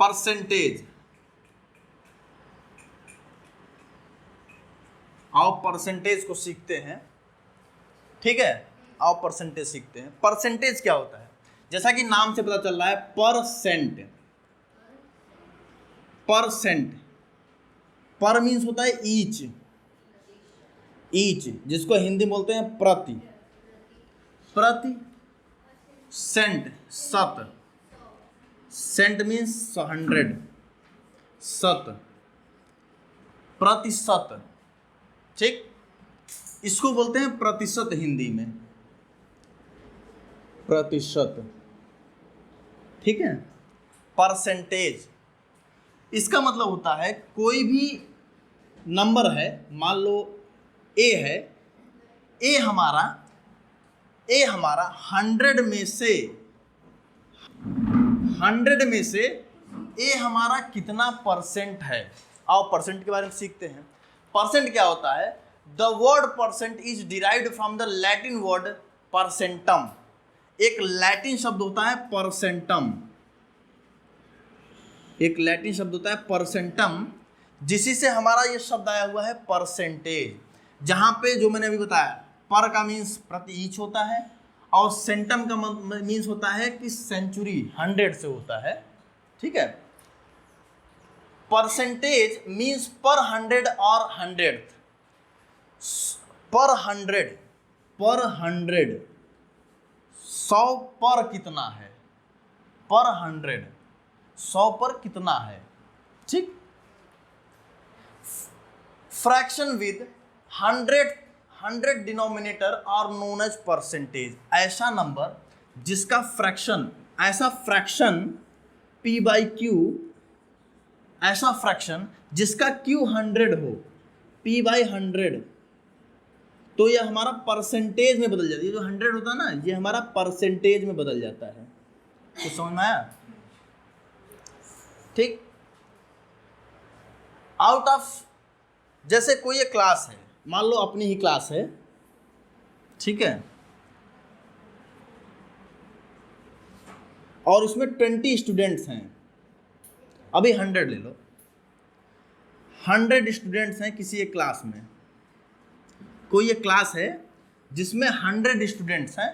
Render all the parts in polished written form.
Percentage, आओ percentage को सीखते हैं, ठीक है। आओ परसेंटेज सीखते हैं। परसेंटेज क्या होता है? जैसा कि नाम से पता चल रहा है, परसेंट, परसेंट, पर मीन्स होता है ईच, ईच जिसको हिंदी बोलते हैं प्रति, प्रति, सेंट शत, सेंट मीन्स 100, शत प्रतिशत, ठीक, इसको बोलते हैं प्रतिशत हिंदी में, प्रतिशत, ठीक है। परसेंटेज इसका मतलब होता है कोई भी नंबर है, मान लो ए है, ए हमारा 100 में से, 100 में से ए हमारा कितना परसेंट है। आओ परसेंट के बारे में सीखते हैं। परसेंट क्या होता है? The word percent is derived from the Latin word percentum. एक लैटिन शब्द होता है परसेंटम, एक लैटिन शब्द होता है परसेंटम, जिसी से हमारा ये शब्द आया हुआ है परसेंटेज। जहाँ पे जो मैंने अभी बताया, पर का मीन्स प्रति ईच होता है, और सेंटम का मीन्स होता है कि सेंचुरी, 100 से होता है, ठीक है। परसेंटेज मीन्स पर 100 और 100th, पर 100, पर 100, 100 पर कितना है, पर 100, 100 पर कितना है, ठीक। Fraction with 100 denominator are known as percentage. ऐसा नंबर जिसका फ्रैक्शन, ऐसा फ्रैक्शन p बाई क्यू, ऐसा फ्रैक्शन जिसका q 100 हो, p बाई 100, तो यह हमारा परसेंटेज में बदल जाता है। ये जो 100 होता है ना, ये हमारा परसेंटेज में बदल जाता है। तो समझ में आया, ठीक। आउट ऑफ, जैसे कोई एक क्लास है, मान लो अपनी ही क्लास है, ठीक है, और उसमें 20 स्टूडेंट्स हैं। अभी 100 ले लो, 100 स्टूडेंट्स हैं किसी एक क्लास में। कोई एक क्लास है जिसमें 100 स्टूडेंट्स हैं,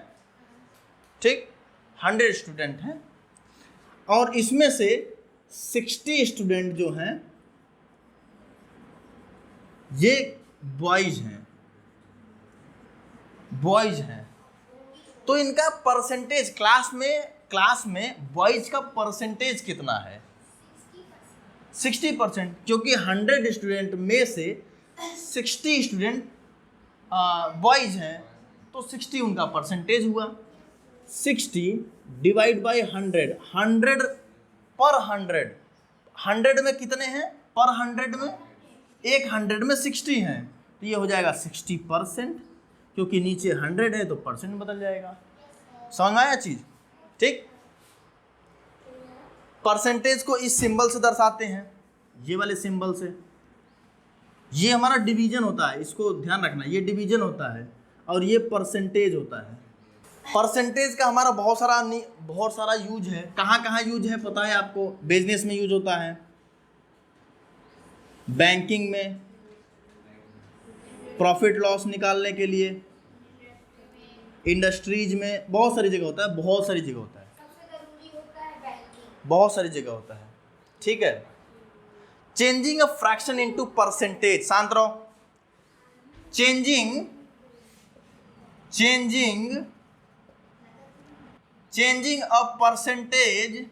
ठीक, 100 स्टूडेंट हैं, और इसमें से 60 स्टूडेंट जो हैं ये बॉयज हैं, बॉयज हैं। तो इनका परसेंटेज, क्लास में बॉयज का परसेंटेज कितना है? 60%, क्योंकि 100 स्टूडेंट में से 60 स्टूडेंट बॉयज हैं, तो 60 उनका परसेंटेज हुआ। 60 डिवाइड बाई 100, 100 पर 100, 100 में कितने हैं? पर 100 में, एक 100 में 60 हैं, तो ये हो जाएगा 60%, क्योंकि नीचे 100 है तो परसेंट बदल जाएगा। समझ में आया चीज, ठीक। परसेंटेज को इस सिंबल से दर्शाते हैं, ये वाले सिंबल से। ये हमारा डिवीजन होता है, इसको ध्यान रखना, ये डिवीजन होता है और ये परसेंटेज होता है। परसेंटेज का हमारा बहुत सारा यूज है। कहाँ कहाँ यूज है पता है आपको? बिजनेस में यूज होता है, बैंकिंग में, प्रॉफिट लॉस निकालने के लिए, इंडस्ट्रीज में, बहुत सारी जगह होता है, बहुत सारी जगह होता है, बहुत सारी जगह होता है, ठीक है। Changing a fraction into percentage, शांत रहो। Changing a percentage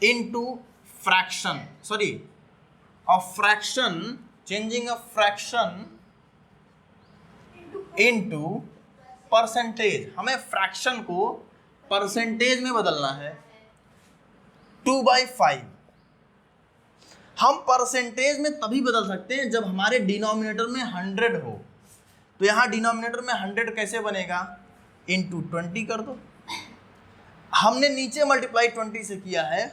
into fraction, sorry, a fraction, changing a fraction into percentage. हमें फ्रैक्शन को परसेंटेज में बदलना है। 2/5 हम परसेंटेज में तभी बदल सकते हैं जब हमारे डिनोमिनेटर में 100 हो। तो यहाँ डिनोमिनेटर में 100 कैसे बनेगा? इनटू 20 कर दो। हमने नीचे मल्टीप्लाई 20 से किया है,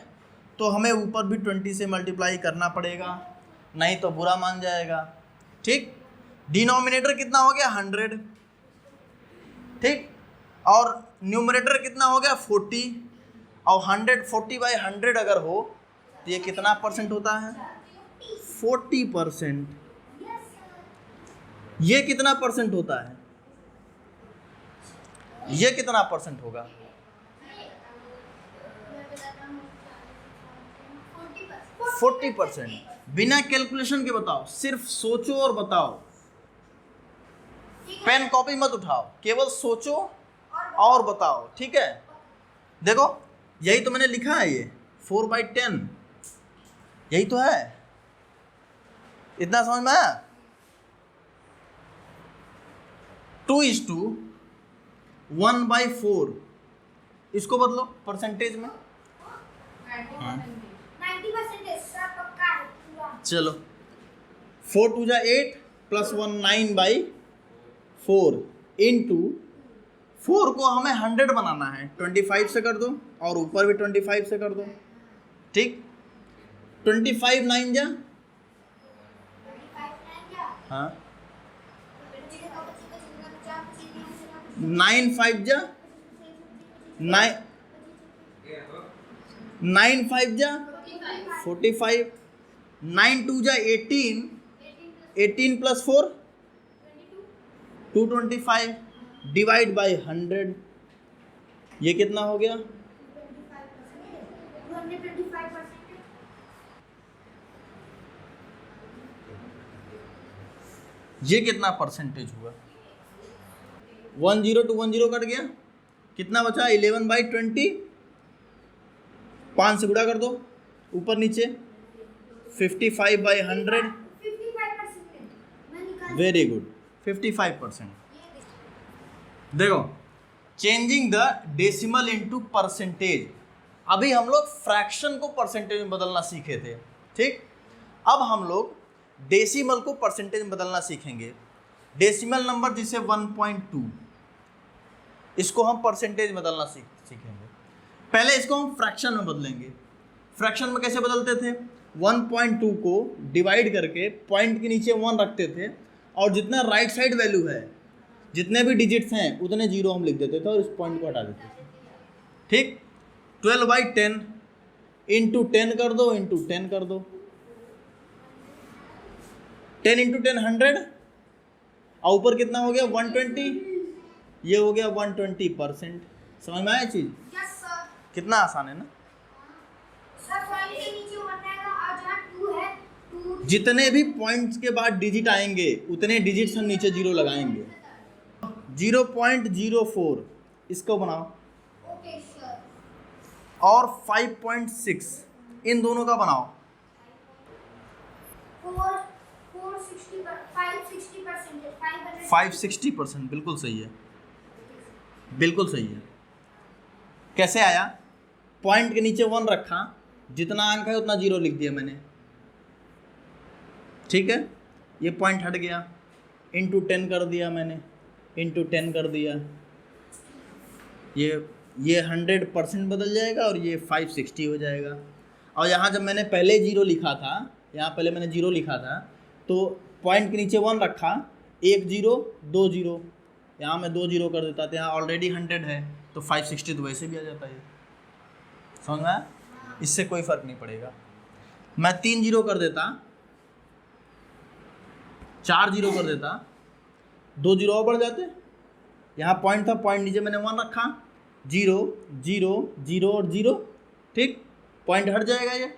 तो हमें ऊपर भी 20 से मल्टीप्लाई करना पड़ेगा, नहीं तो बुरा मान जाएगा, ठीक। डिनोमिनेटर कितना हो गया? 100, ठीक, और न्यूमरेटर कितना हो गया? 40, और 140/100 अगर हो तो ये कितना परसेंट होता है? 40%। ये कितना परसेंट होता है? ये कितना परसेंट होगा? 40%। बिना कैलकुलेशन के बताओ, सिर्फ सोचो और बताओ, पेन कॉपी मत उठाओ, केवल सोचो और बताओ, ठीक है? देखो यही तो मैंने लिखा है, ये 4/10 यही तो है। इतना समझ में आया? 2:1/4 इसको बदलो परसेंटेज में। 90% सर पक्का है पूरा। चलो 4 2 8 + 1 9/4 इंटू 4 को हमें 100 बनाना है, 25 से कर दो और ऊपर भी 25 से कर दो, ठीक? 25 9 जा, 25 क्या? हाँ 9 5 जा, 9 5 जा 45, 9 2 जा 18, 18 + 4 225 डिवाइड बाय 100, ये कितना हो गया? 225%। ये कितना परसेंटेज हुआ? 10 to 10 कट गया, कितना बचा? 11/20, 5 से गुणा कर दो ऊपर नीचे, 55/100। 55% वेरी गुड, 55%। देखो changing the decimal into percentage. अभी हम लोग फ्रैक्शन को परसेंटेज में बदलना सीखे थे, ठीक? अब हम लोग डेसिमल को परसेंटेज में बदलना सीखेंगे। डेसिमल नंबर जिसे 1.2, इसको हम परसेंटेज में बदलना सीखेंगे। पहले इसको हम फ्रैक्शन में बदलेंगे। फ्रैक्शन में कैसे बदलते थे? 1.2 को डिवाइड करके पॉइंट के नीचे 1 रखते थे और जितना राइट साइड वैल्यू है, जितने भी डिजिट्स हैं उतने जीरो हम लिख देते थे और इस पॉइंट को हटा देते थे, ठीक? 12/10 इंटू 10 कर दो, इंटू 10 कर दो, 10 इंटू 10 100 और ऊपर कितना हो गया? 120, ये हो गया 120%। समझ में आया चीज? Yes sir. कितना आसान है ना? सर पॉइंट के नीचे 1 आएगा और जहाँ 2 है 2। जितने भी पॉइंट्स के बाद डिजिट आएंगे उतने डिजिट्स हम नीचे जीरो लगाएंगे। 0.04 इसको बनाओ, ओके सर। और 5.6 इन दोनों का बनाओ। 560%, बिल्कुल सही है, बिल्कुल सही है। कैसे आया? पॉइंट के नीचे 1 रखा, जितना अंक है उतना जीरो लिख दिया मैंने, ठीक है? ये पॉइंट हट गया, इंटू 10 कर दिया मैंने, इंटू 10 कर दिया, ये 100% बदल जाएगा और ये 560 हो जाएगा। और यहाँ जब मैंने पहले जीरो लिखा था, यहाँ पहले मैंने जीरो लिखा था तो पॉइंट के नीचे 1 रखा, 1 0 2 0, यहाँ मैं 2 0 कर देता था, यहाँ ऑलरेडी 100 है तो 560 तो वैसे भी आ जाता है। समझ में आया? इससे कोई फ़र्क नहीं पड़ेगा। मैं 3 0 कर देता, 4 0 कर देता, 2 0 और बढ़ जाते। यहाँ पॉइंट था, पॉइंट नीचे मैंने 1 रखा, 0 0 0 और 0, ठीक? पॉइंट हट जाएगा। ये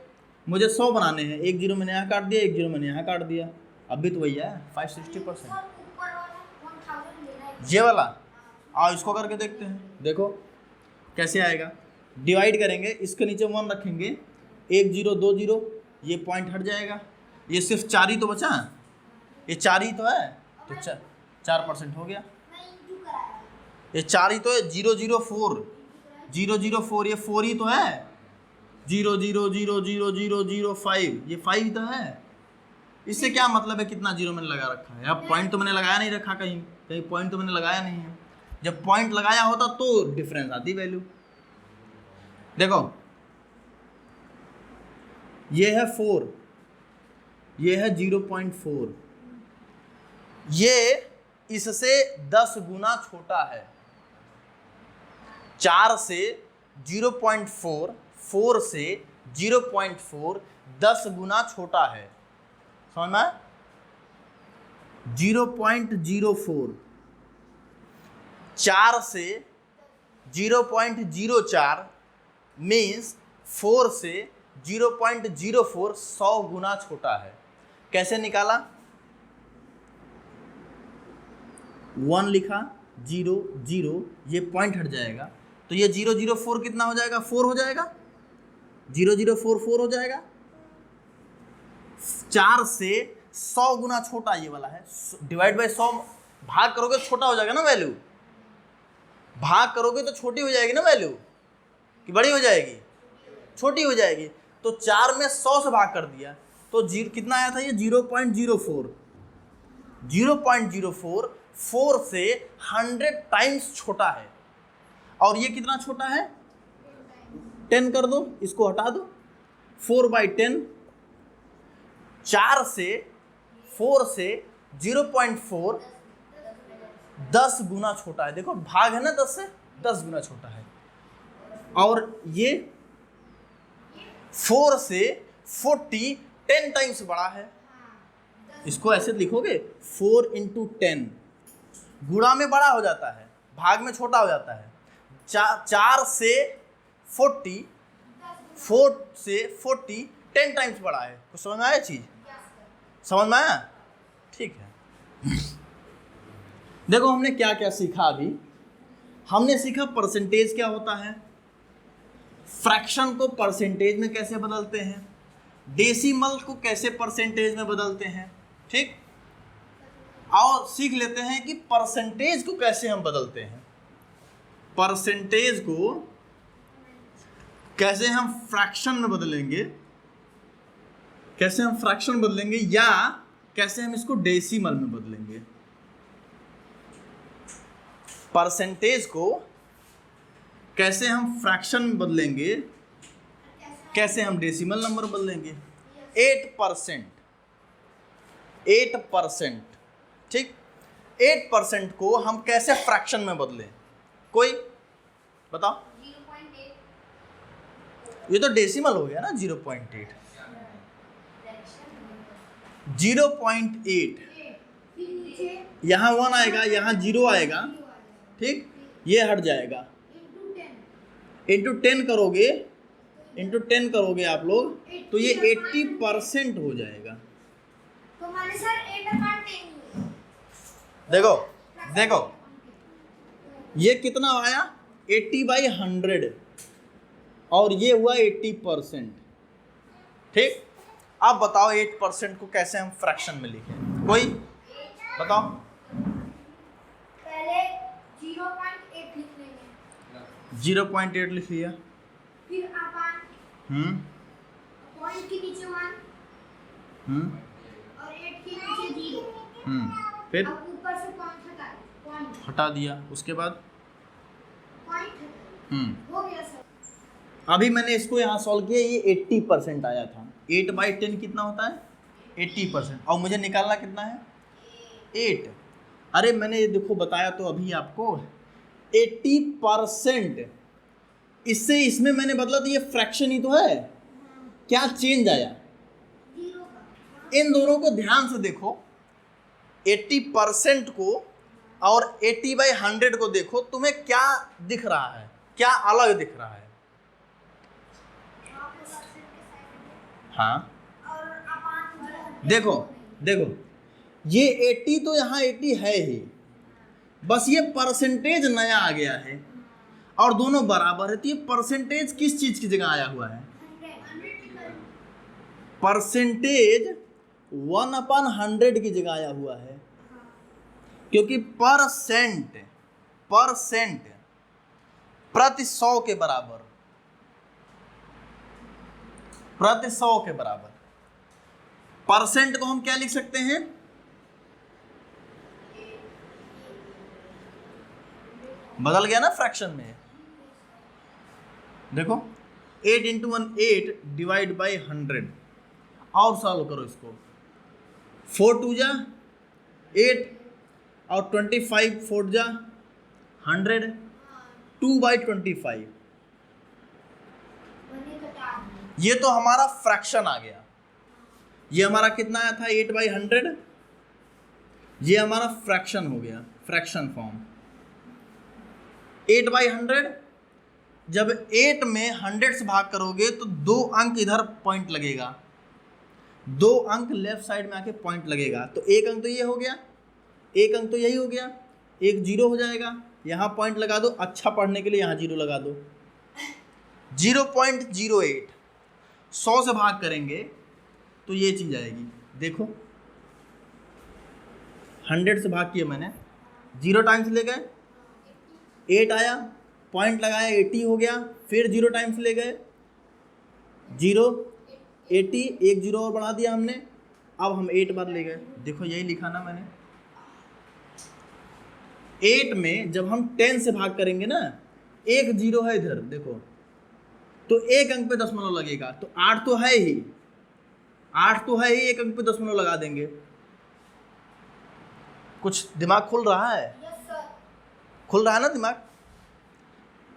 मुझे 100 बनाने हैं, 1 0 मैंने यहाँ काट दिया, 1 0 मैंने यहाँ काट दिया, अब भी तो वही है 560%। ये वाला आओ इसको करके देखते हैं, देखो कैसे आएगा। डिवाइड करेंगे, इसके नीचे 1 रखेंगे, 1 0 2 0, ये पॉइंट हट जाएगा। ये सिर्फ 4 ही तो बचा, ये 4 ही तो है, तो 4% हो गया। ये 4 ही तो है, 0 0 4 0 0 4, ये 4 ही तो है, 0 0 0 0 0 0 5, ये 5 ही तो है। इससे क्या मतलब है कितना जीरो मैंने लगा रखा है? अब पॉइंट तो मैंने लगाया नहीं रखा, कहीं कहीं पॉइंट तो मैंने लगाया नहीं है। जब पॉइंट लगाया होता तो डिफरेंस आती वैल्यू। देखो ये है 4, ये है 0.4, ये इससे 10 गुना छोटा है, 4 से 0.4 4 से 0.4 10 गुना छोटा है। समझ में? 0.04 4 से 0.04 मीन्स 4 से 0.04 100 गुना छोटा है। कैसे निकाला? 1 लिखा, 0 0, ये पॉइंट हट जाएगा तो ये 004 कितना हो जाएगा? 4 हो जाएगा। 004 4 हो जाएगा। 4 से 100 गुना छोटा ये वाला है, डिवाइड बाय 100, भाग करोगे तो छोटा हो जाएगा ना वैल्यू, भाग करोगे तो छोटी हो जाएगी ना वैल्यू, कि बड़ी हो जाएगी? छोटी हो जाएगी। तो 4 में 100 से भाग कर दिया तो कितना आया था ये? 0.04। 0.04 4 से 100 टाइम्स छोटा है। और ये कितना छोटा है? 10 कर दो, इसको हटा दो, 4/10। 4 से 0.4 10 गुना छोटा है। देखो भाग है ना, 10 से 10 गुना छोटा है। और ये 4 से 40 10 टाइम्स बड़ा है। इसको ऐसे लिखोगे 4 × 10, गुणा में बड़ा हो जाता है, भाग में छोटा हो जाता है। 4 से 40 10 टाइम्स बड़ा है। कुछ समझ में आया चीज? समझ में आया? ठीक है। देखो हमने क्या क्या सीखा अभी। हमने सीखा परसेंटेज क्या होता है, फ्रैक्शन को परसेंटेज में कैसे बदलते हैं, डेसिमल को कैसे परसेंटेज में बदलते हैं। ठीक, और सीख लेते हैं कि परसेंटेज को कैसे हम बदलते हैं, परसेंटेज को कैसे हम फ्रैक्शन में बदलेंगे, कैसे हम फ्रैक्शन बदलेंगे, या कैसे हम इसको डेसिमल में बदलेंगे। परसेंटेज को कैसे हम फ्रैक्शन में बदलेंगे, कैसे हम डेसिमल नंबर बदलेंगे। 8%, ठीक, 8% को हम कैसे फ्रैक्शन में बदलें, कोई बताओ। 0.8 ये तो डेसिमल हो गया ना। 0.8 0.8, यहाँ 1 आएगा, यहाँ 0 आएगा, ठीक, ये हट जाएगा। इंटू 10 करोगे आप लोग तो ये 80% हो जाएगा। तो माने सर 8/10। देखो ये कितना आया? 80/100, और ये हुआ 80%। ठीक, अब बताओ 8% को कैसे हम फ्रैक्शन में लिखें, कोई बताओ। पहले 0.8 लिख लेंगे, 0.8 लिख लिया, फिर अपान पॉइंट के नीचे 1 और 8 के नीचे 0, फिर अब ऊपर से पॉइंट हटा दिया, उसके बाद पॉइंट हो गया सर। अभी मैंने इसको यहाँ सॉल्व किया, ये 80% आया था। 8/10 कितना होता है? 80%। और मुझे निकालना कितना है? 8। अरे मैंने ये देखो बताया तो अभी आपको 80%, इससे इसमें मैंने बदला तो ये फ्रैक्शन ही तो है। क्या चेंज आया? इन दोनों को ध्यान से देखो, 80% को और 80/100 को देखो, तुम्हें क्या दिख रहा है, क्या अलग दिख रहा है? हाँ देखो ये 80 तो यहाँ 80 है ही, बस ये परसेंटेज नया आ गया है और दोनों बराबर है। तो ये परसेंटेज किस चीज की जगह आया हुआ है? परसेंटेज 1/100 की जगह आया हुआ है, क्योंकि परसेंट प्रति 100 के बराबर, प्रति 100 के बराबर। परसेंट को हम क्या लिख सकते हैं? बदल गया ना फ्रैक्शन में। देखो 8 × 1 8 डिवाइड बाई 100, और सॉल्व करो इसको। 4 2 जा 8 और 25 4 जा 100, 2/25 ये तो हमारा फ्रैक्शन आ गया, ये हमारा कितना आया था 8/100, ये हमारा फ्रैक्शन हो गया, फ्रैक्शन फॉर्म 8/100। जब 8 में 100 से भाग करोगे तो 2 अंक इधर पॉइंट लगेगा, 2 अंक लेफ्ट साइड में आके पॉइंट लगेगा, तो 1 अंक तो ये हो गया, 1 अंक तो यही हो गया, 1 0 हो जाएगा, यहाँ पॉइंट लगा दो, अच्छा पढ़ने के लिए यहाँ 0 लगा दो। 0.08 100 से भाग करेंगे तो ये चीज़ आएगी, देखो 100 से भाग किया मैंने, 0 टाइम्स ले गए 8 आया, पॉइंट लगाया 80 हो गया, फिर 0 टाइम्स ले गए 0 80, 1 0 और बढ़ा दिया हमने, अब हम 8 बार ले गए, देखो यही लिखा ना मैंने। 8 में जब हम 10 से भाग करेंगे ना, 1 0 है इधर देखो, तो 1 अंक पे दशमलव लगेगा, तो 8 तो है ही, 8 तो है ही, 1 अंक पे दशमलव लगा देंगे। कुछ दिमाग खुल रहा है? Yes sir. खुल रहा है ना दिमाग?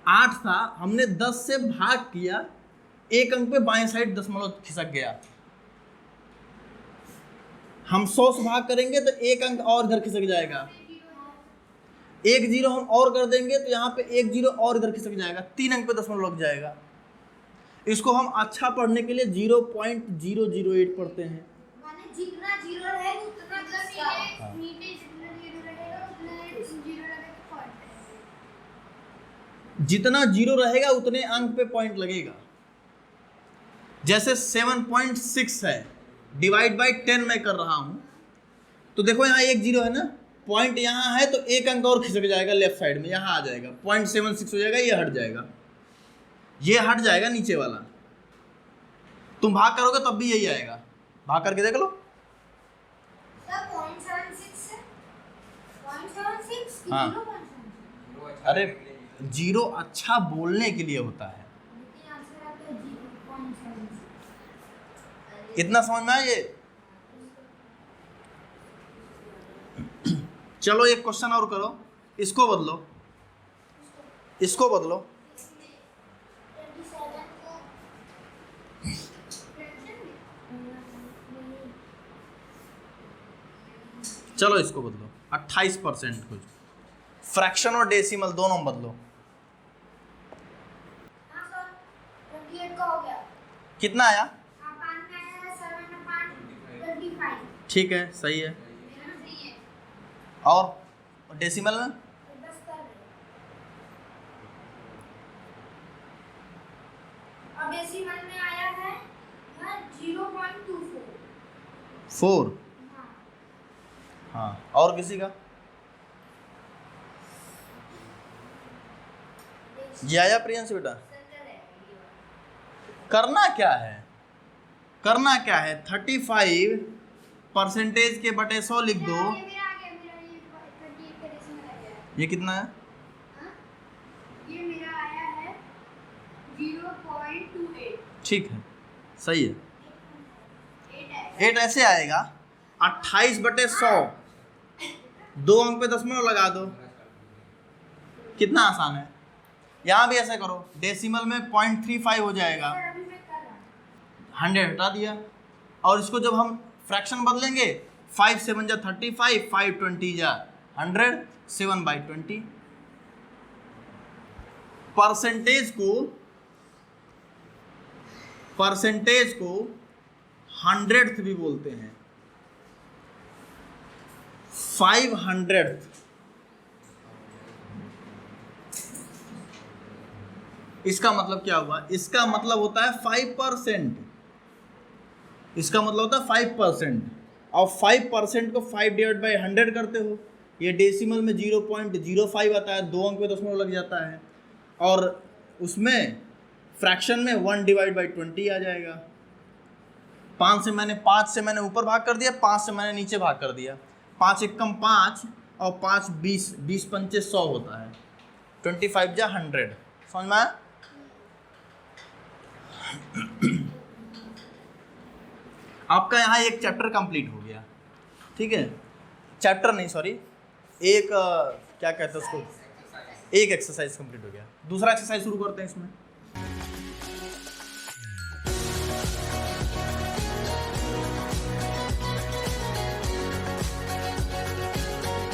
8 था, हमने 10 से भाग किया, 1 अंक पे बाएं साइड दशमलव खिसक गया। हम 100 से भाग करेंगे तो 1 अंक और इधर खिसक जाएगा, 1 0 हम और कर देंगे तो यहाँ पे 1 0 और इधर खिसक जाएगा, 3 अंक पे दशमलव लग जाएगा। इसको हम अच्छा पढ़ने के लिए 0.008 पढ़ते हैं। माने जितना 0 रहेगा उतना नीचे जितना 0 रहेगा उतना 0 लगेगा पॉइंट। जितना 0 रहेगा उतने अंक पे पॉइंट लगेगा। जैसे 7.6 है, डिवाइड बाई 10 मैं कर रहा हूं, तो देखो यहाँ 1 0 है ना, पॉइंट यहाँ है तो 1 अंक और खिसक जाएगा लेफ्ट साइड में, यहाँ आ जाएगा 0.76 हो जाएगा, ये हट जाएगा, ये हट जाएगा नीचे वाला। तुम भाग करोगे तब भी यही आएगा, भाग करके देख लो। सर 0.76 है, 0.76 हाँ। 0.76। अरे 0 अच्छा बोलने के लिए होता है, लेकिन आंसर आता है 0.76। इतना समझ में आया ये? चलो एक क्वेश्चन और करो, इसको बदलो, इसको बदलो। 27 को चलो इसको बदलो 28% कुछ, फ्रैक्शन और डेसिमल दोनों बदलो। हाँ सर 28 का हो गया। कितना आया? 5 में आया 7 में 5 25। ठीक है, सही है। सही है। और डेसिमल में 10 कर रहे। और डेसिमल में आया है 0.24। 4। हाँ। हाँ, और किसी का ये आया? प्रियंश बेटा करना क्या है, करना क्या है, 35% के बटे 100 लिख दो। मेरा आ गया, मेरा ये 28 का डेसिमल आ गया। ये कितना है? हाँ? ये मेरा आया है 0.28। ठीक है, सही है। 8 है। 8 ऐसे आएगा, 28/100, 2 अंक पे दशमलव लगा दो, कितना आसान है। यहाँ भी ऐसा करो, डेसिमल में 0.35 हो जाएगा, सर अभी मैं कर रहा हूँ। 100 हटा दिया, और इसको जब हम फ्रैक्शन बदलेंगे 5 7 जा 35, 5 20 जा 100, 7/20। परसेंटेज को 100th भी बोलते हैं, 500th। इसका मतलब क्या हुआ? इसका मतलब होता है 5%, इसका मतलब होता है 5%, और 5% को 5/100 करते हो, ये डेसिमल में 0.05 आता है, 2 अंक पे दशमलव लग जाता है, और उसमें फ्रैक्शन में 1/20 आ जाएगा। 5 से मैंने ऊपर भाग कर दिया, 5 से मैंने नीचे भाग कर दिया, 5 एकम 5 और 5 20, 20 पंचे 100 होता है, 25 जा 100। समझ में आया? आपका यहाँ एक चैप्टर कंप्लीट हो गया, ठीक है, चैप्टर नहीं सॉरी, एक क्या कहते हैं उसको, एक एक्सरसाइज कंप्लीट हो गया। दूसरा एक्सरसाइज शुरू करते हैं इसमें।